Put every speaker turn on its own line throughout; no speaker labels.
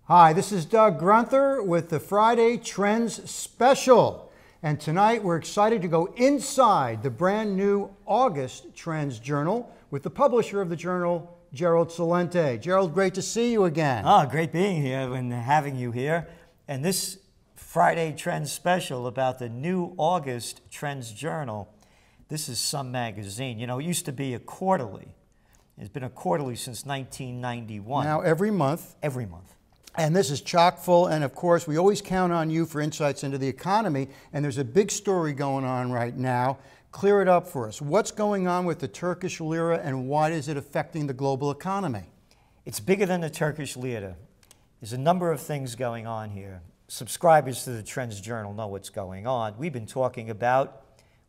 Hi, this is Doug Grunther with the Friday Trends Special. And tonight we're excited to go inside the brand new August Trends Journal with the publisher of the journal, Gerald Celente. Gerald, great to see you again.
Oh, great being here and having you here. And this Friday Trends Special about the new August Trends Journal, this is some magazine. You know, it used to be a quarterly. It's been a quarterly since 1991.
Now every month.
Every month.
And this is chock full, and of course we always count on you for insights into the economy, and there's a big story going on right now. Clear it up for us. What's going on with the Turkish lira and why is it affecting the global economy?
It's bigger than the Turkish lira. There's a number of things going on here. Subscribers to the Trends Journal know what's going on. We've been talking about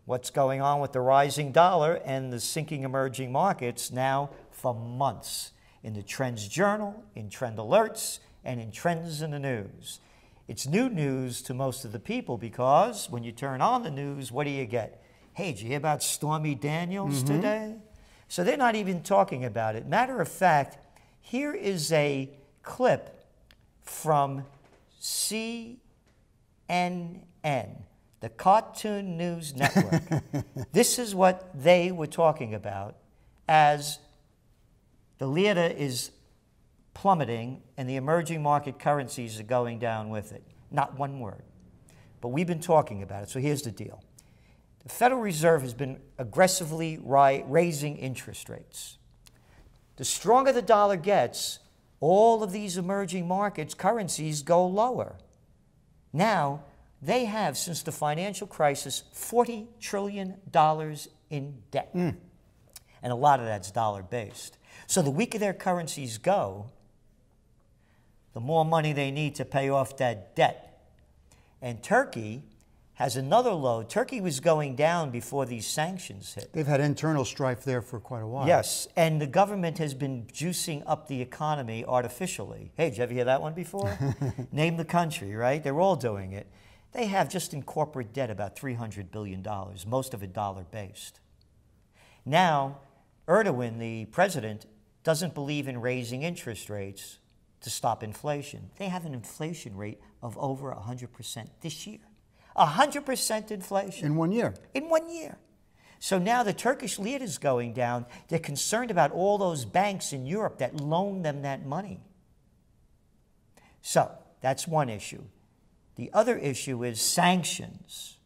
what's going on with the rising dollar and the sinking emerging markets now for months in the Trends Journal, in Trend Alerts, and in Trends in the News. It's new news to most of the people because when you turn on the news, what do you get? Hey, did you hear about Stormy Daniels today? So they're not even talking about it. Matter of fact, here is a clip from CNN, the Cartoon News Network. This is what they were talking about as the lira is plummeting and the emerging market currencies are going down with it. Not one word. But we've been talking about it, so here's the deal. The Federal Reserve has been aggressively raising interest rates. The stronger the dollar gets, all of these emerging markets, currencies go lower. Now, they have, since the financial crisis, $40 trillion in debt. And a lot of that's dollar-based. So the weaker their currencies go, the more money they need to pay off that debt. And Turkey has another load. Turkey was going down before these sanctions hit.
They've had internal strife there for quite a while.
Yes, and the government has been juicing up the economy artificially. Hey, did you ever hear that one before? Name the country, right? They're all doing it. They have just in corporate debt about $300 billion, most of it dollar-based. Now, Erdogan, the president, doesn't believe in raising interest rates to stop inflation. They have an inflation rate of over 100% this year. 100% inflation.
In 1 year.
In 1 year. So now the Turkish lira is going down. They're concerned about all those banks in Europe that loan them that money. So that's one issue. The other issue is sanctions.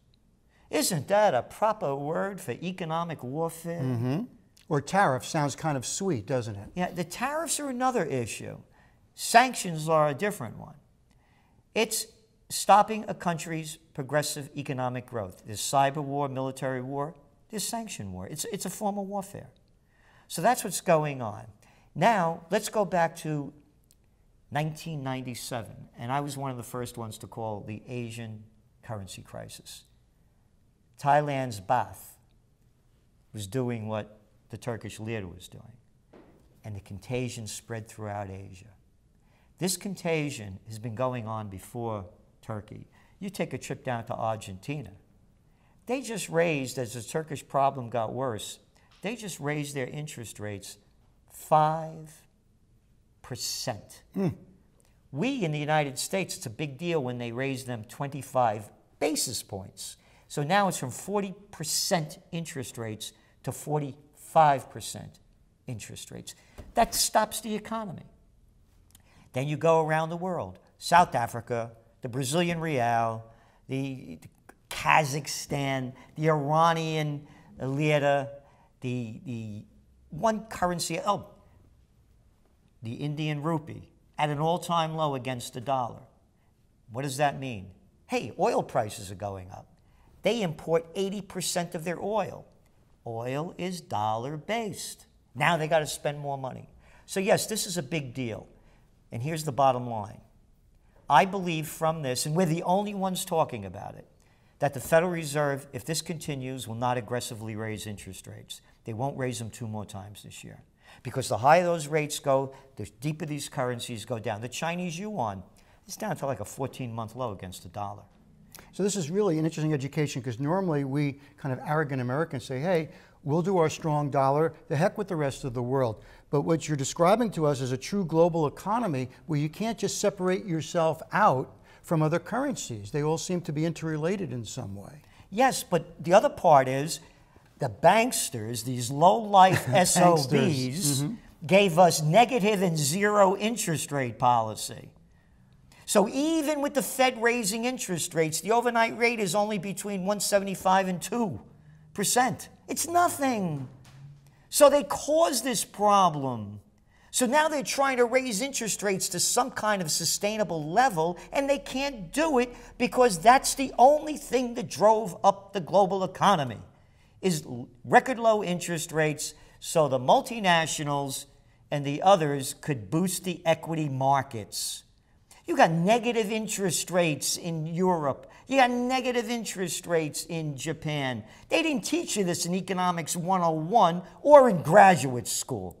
Isn't that a proper word for economic warfare?
Or tariff sounds kind of sweet, doesn't it?
Yeah, the tariffs are another issue. Sanctions are a different one. It's stopping a country's progressive economic growth. There's cyber war, military war, there's sanction war. It's a form of warfare. So that's what's going on. Now, let's go back to 1997, and I was one of the first ones to call the Asian currency crisis. Thailand's baht was doing what the Turkish lira was doing, and the contagion spread throughout Asia. This contagion has been going on before Turkey. You take a trip down to Argentina. They just raised, as the Turkish problem got worse, they just raised their interest rates 5%. We in the United States, it's a big deal when they raise them 25 basis points. So now it's from 40% interest rates to 45% interest rates. That stops the economy. Then you go around the world. South Africa, the Brazilian real, the Kazakhstan, the Iranian lira, the one currency, the Indian rupee at an all-time low against the dollar. What does that mean? Hey, oil prices are going up. They import 80% of their oil. Oil is dollar-based. Now they got to spend more money. So yes, this is a big deal. And here's the bottom line. I believe from this, and we're the only ones talking about it, that the Federal Reserve, if this continues, will not aggressively raise interest rates. They won't raise them 2 more times this year. Because the higher those rates go, the deeper these currencies go down. The Chinese yuan is down to like a 14-month low against the dollar.
So this is really an interesting education, because normally we kind of arrogant Americans say, hey, we'll do our strong dollar, the heck with the rest of the world. But what you're describing to us is a true global economy where you can't just separate yourself out from other currencies. They all seem to be interrelated in some way.
Yes, but the other part is the banksters, these low-life SOBs, gave us negative and zero interest rate policy. So even with the Fed raising interest rates, the overnight rate is only between 1.75 and 2%. It's nothing. So they caused this problem. So now they're trying to raise interest rates to some kind of sustainable level, and they can't do it because that's the only thing that drove up the global economy, is record low interest rates, so the multinationals and the others could boost the equity markets. You got negative interest rates in Europe. You got negative interest rates in Japan. They didn't teach you this in Economics 101 or in graduate school.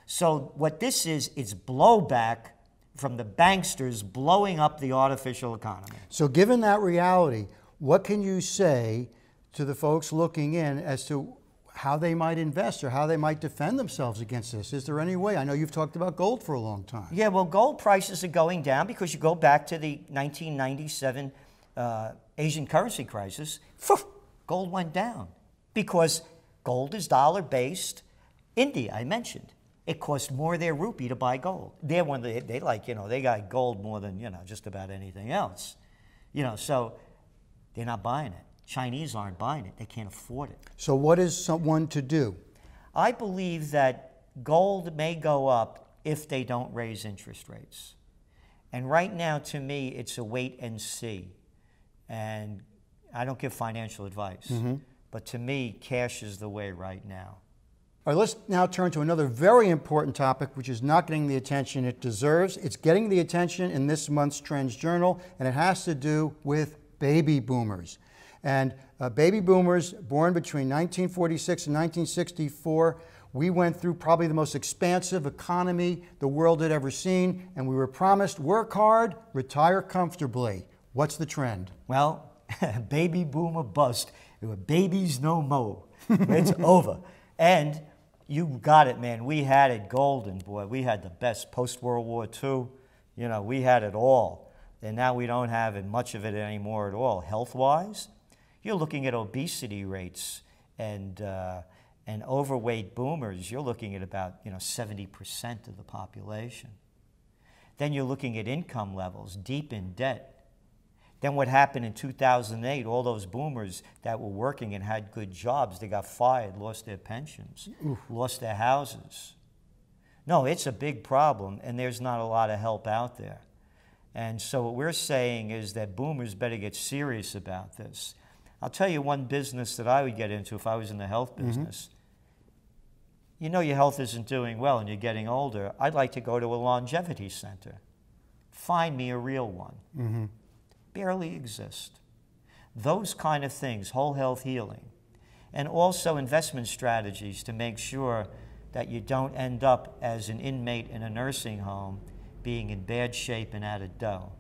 So what this is, it's blowback from the banksters blowing up the artificial economy.
So given that reality, what can you say to the folks looking in as to how they might invest or how they might defend themselves against this? Is there any way? I know you've talked about gold for a long time.
Yeah, well, gold prices are going down because you go back to the 1997 Asian currency crisis. Gold went down because gold is dollar-based. India, I mentioned, it cost more of their rupee to buy gold. They're one they like, they got gold more than, just about anything else. So they're not buying it. Chinese aren't buying it. They can't afford it.
So what is someone to do?
I believe that gold may go up if they don't raise interest rates. And right now, to me, it's a wait and see. And I don't give financial advice. But to me, cash is the way right now.
All right, let's now turn to another very important topic, which is not getting the attention it deserves. It's getting the attention in this month's Trends Journal, and it has to do with baby boomers. And baby boomers born between 1946 and 1964, we went through probably the most expansive economy the world had ever seen, and we were promised work hard, retire comfortably. What's the trend?
Well, baby boomer bust. There were babies no more. It's over. And you got it, man. We had it golden, boy. We had the best post-World War II. We had it all. And now we don't have it, much of it anymore at all. Health-wise, you're looking at obesity rates and overweight boomers. You're looking at about 70% of the population. Then you're looking at income levels, deep in debt. Then what happened in 2008, all those boomers that were working and had good jobs, they got fired, lost their pensions, lost their houses. No, it's a big problem, and there's not a lot of help out there. And so what we're saying is that boomers better get serious about this. I'll tell you one business that I would get into if I was in the health business. Your health isn't doing well and you're getting older. I'd like to go to a longevity center. Find me a real one. Barely exist. Those kind of things, whole health healing, and also investment strategies to make sure that you don't end up as an inmate in a nursing home being in bad shape and out of dough.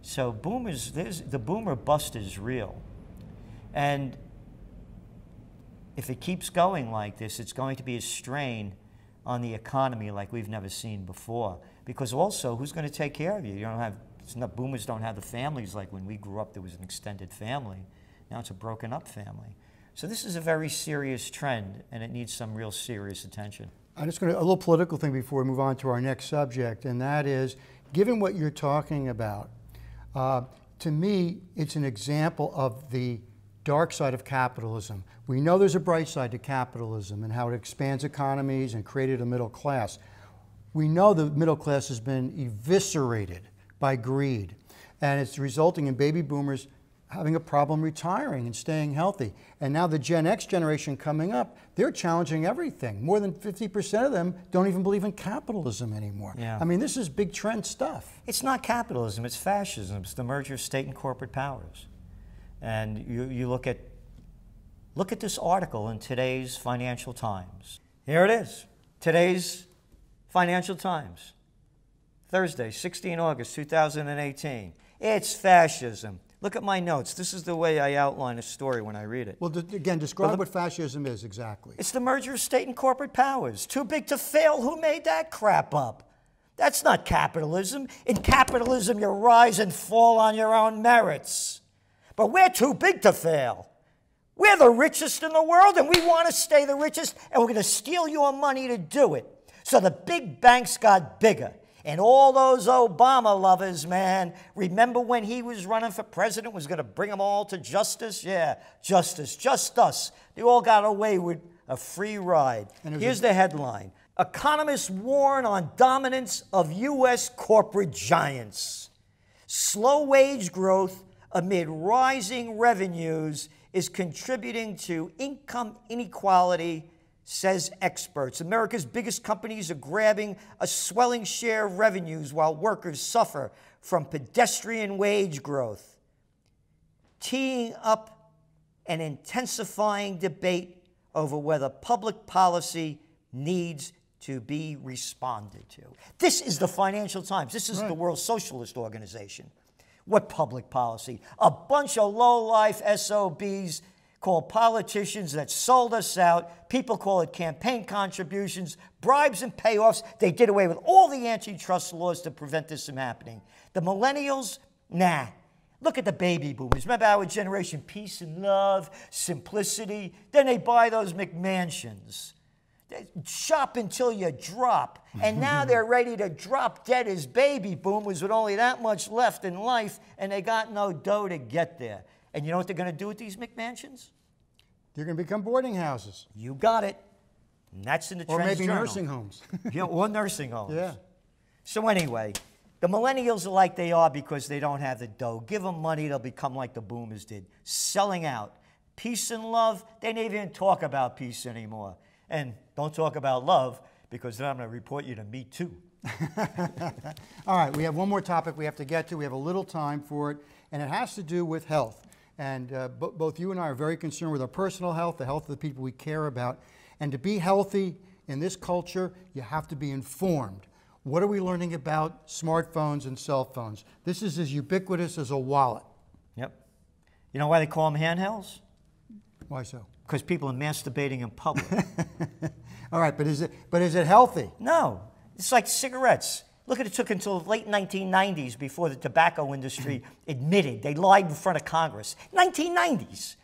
So boomers, the boomer bust is real. And if it keeps going like this, it's going to be a strain on the economy like we've never seen before. Because also, who's going to take care of you? Boomers don't have the families like when we grew up, there was an extended family. Now it's a broken up family. So this is a very serious trend, and it needs some real serious attention.
I'm just going to, a little political thing before we move on to our next subject, and that is, given what you're talking about, to me, it's an example of the dark side of capitalism. We know there's a bright side to capitalism and how it expands economies and created a middle class. We know the middle class has been eviscerated by greed, and it's resulting in baby boomers having a problem retiring and staying healthy. And now the Gen X generation coming up, they're challenging everything. More than 50% of them don't even believe in capitalism anymore.
Yeah.
I mean, this is big trend stuff.
It's not capitalism, it's fascism. It's the merger of state and corporate powers. And you look at this article in today's Financial Times. Here it is, today's Financial Times. Thursday, 16 August 2018. It's fascism. Look at my notes. This is the way I outline a story when I read it.
Well, again, describe what fascism is exactly.
It's the merger of state and corporate powers. Too big to fail. Who made that crap up? That's not capitalism. In capitalism, you rise and fall on your own merits. But we're too big to fail. We're the richest in the world, and we want to stay the richest, and we're going to steal your money to do it. So the big banks got bigger. And all those Obama lovers, man, remember when he was running for president, was going to bring them all to justice? Yeah, justice, just us. They all got away with a free ride. Here's the headline. Economists warn on dominance of U.S. corporate giants. Slow wage growth amid rising revenues is contributing to income inequality, says experts. America's biggest companies are grabbing a swelling share of revenues while workers suffer from pedestrian wage growth, teeing up an intensifying debate over whether public policy needs to be responded to. This is the Financial Times. This is the World Socialist Organization. What public policy? A bunch of low-life SOBs called politicians that sold us out. People call it campaign contributions, bribes and payoffs. They did away with all the antitrust laws to prevent this from happening. The millennials, nah. Look at the baby boomers. Remember our generation, peace and love, simplicity. Then they buy those McMansions. They shop until you drop. And now they're ready to drop dead as baby boomers with only that much left in life, and they got no dough to get there. And you know what they're going to do with these McMansions?
They're going to become boarding houses.
You got it. And that's in the TrendsJournal.
Or maybe nursing homes.
Or nursing homes.
Yeah.
So anyway, the millennials are like they are because they don't have the dough. Give them money, they'll become like the boomers did. Selling out. Peace and love, they don't even talk about peace anymore. And don't talk about love, because then I'm going to report you to Me Too.
All right, we have one more topic we have to get to. We have a little time for it, and it has to do with health. And both you and I are very concerned with our personal health, the health of the people we care about. And to be healthy in this culture, you have to be informed. What are we learning about smartphones and cell phones? This is as ubiquitous as a wallet.
Yep. You know why they call them handhelds?
Why so?
Because people are masturbating in public.
All right, but is it healthy?
No. It's like cigarettes. Look, it took until the late 1990s before the tobacco industry admitted. They lied in front of Congress. 1990s.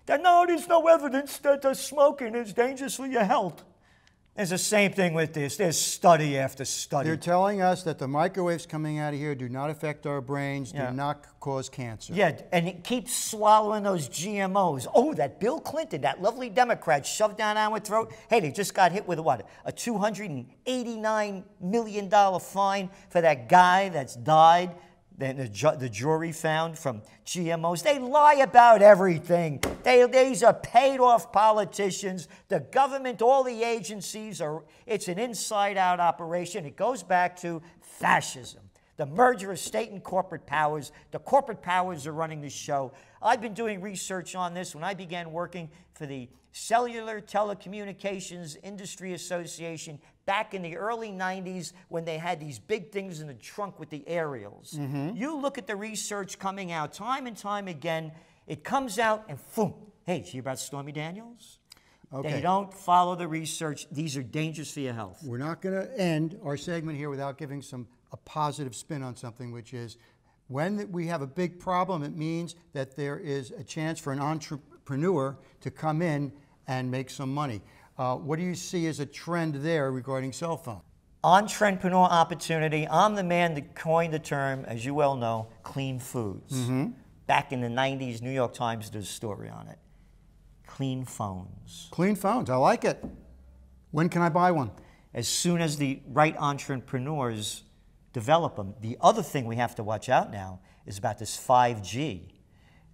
No, there's no evidence that the smoking is dangerous for your health. It's the same thing with this. There's study after study.
They're telling us that the microwaves coming out of here do not affect our brains, do not cause cancer.
Yeah, and it keeps swallowing those GMOs. Oh, that Bill Clinton, that lovely Democrat shoved down our throat. Hey, they just got hit with what? A $289 million fine for that guy that's died. Then the jury found from GMOs. They lie about everything. These are paid-off politicians. The government, all the agencies, it's an inside-out operation. It goes back to fascism, the merger of state and corporate powers. The corporate powers are running the show. I've been doing research on this when I began working for the Cellular Telecommunications Industry Association back in the early 90s when they had these big things in the trunk with the aerials. You look at the research coming out time and time again, it comes out and boom. Hey, did you hear about Stormy Daniels? Okay. They don't follow the research. These are dangerous for your health.
We're not going to end our segment here without giving a positive spin on something, which is when we have a big problem, it means that there is a chance for an entrepreneur to come in and make some money. What do you see as a trend there regarding cell phone?
Entrepreneur opportunity. I'm the man that coined the term, as you well know, clean foods. Back in the 90s, New York Times did a story on it. Clean phones.
Clean phones, I like it. When can I buy one?
As soon as the right entrepreneurs develop them. The other thing we have to watch out now is about this 5G.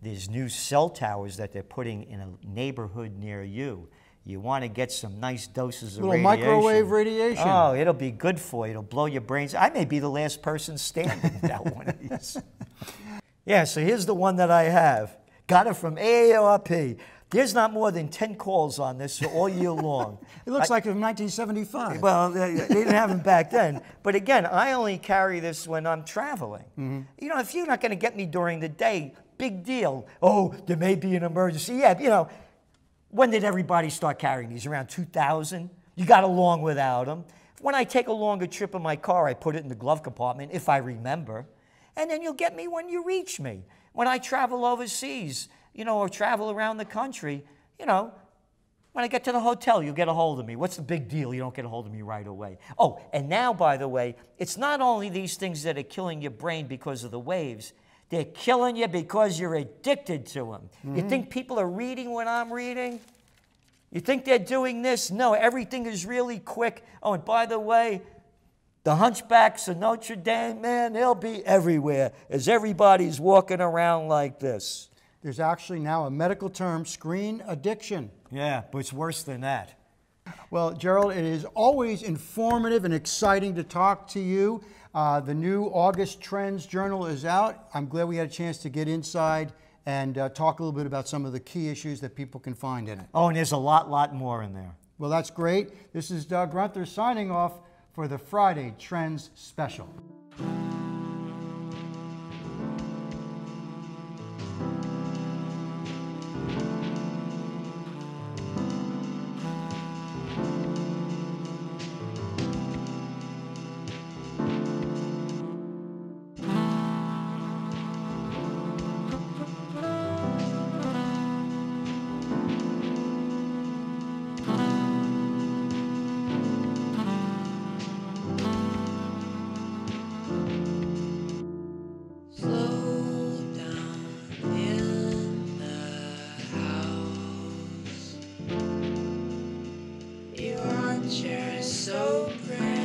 There's new cell towers that they're putting in a neighborhood near you. You want to get some nice doses of radiation.
Microwave radiation.
Oh, it'll be good for you. It'll blow your brains. I may be the last person standing without one of these. Yeah, so here's the one that I have. Got it from AARP. There's not more than 10 calls on this all year long.
It looks like from 1975.
Well, they didn't have them back then. But again, I only carry this when I'm traveling. You know, if you're not going to get me during the day, big deal. Oh, there may be an emergency. Yeah, you know, when did everybody start carrying these? Around 2000? You got along without them. When I take a longer trip in my car, I put it in the glove compartment, if I remember. And then you'll get me when you reach me. When I travel overseas, you know, or travel around the country, you know, when I get to the hotel, you'll get a hold of me. What's the big deal? You don't get a hold of me right away. Oh, and now, by the way, it's not only these things that are killing your brain because of the waves. They're killing you because you're addicted to them. You think people are reading what I'm reading? You think they're doing this? No, everything is really quick. Oh, and by the way, the hunchbacks of Notre Dame, man, they'll be everywhere as everybody's walking around like this.
There's actually now a medical term, screen addiction.
Yeah, but it's worse than that.
Well, Gerald, it is always informative and exciting to talk to you. The new August Trends Journal is out. I'm glad we had a chance to get inside and talk a little bit about some of the key issues that people can find in it.
Oh, and there's a lot more in there.
Well, that's great. This is Doug Grunther signing off for the Friday Trends Special.
So great.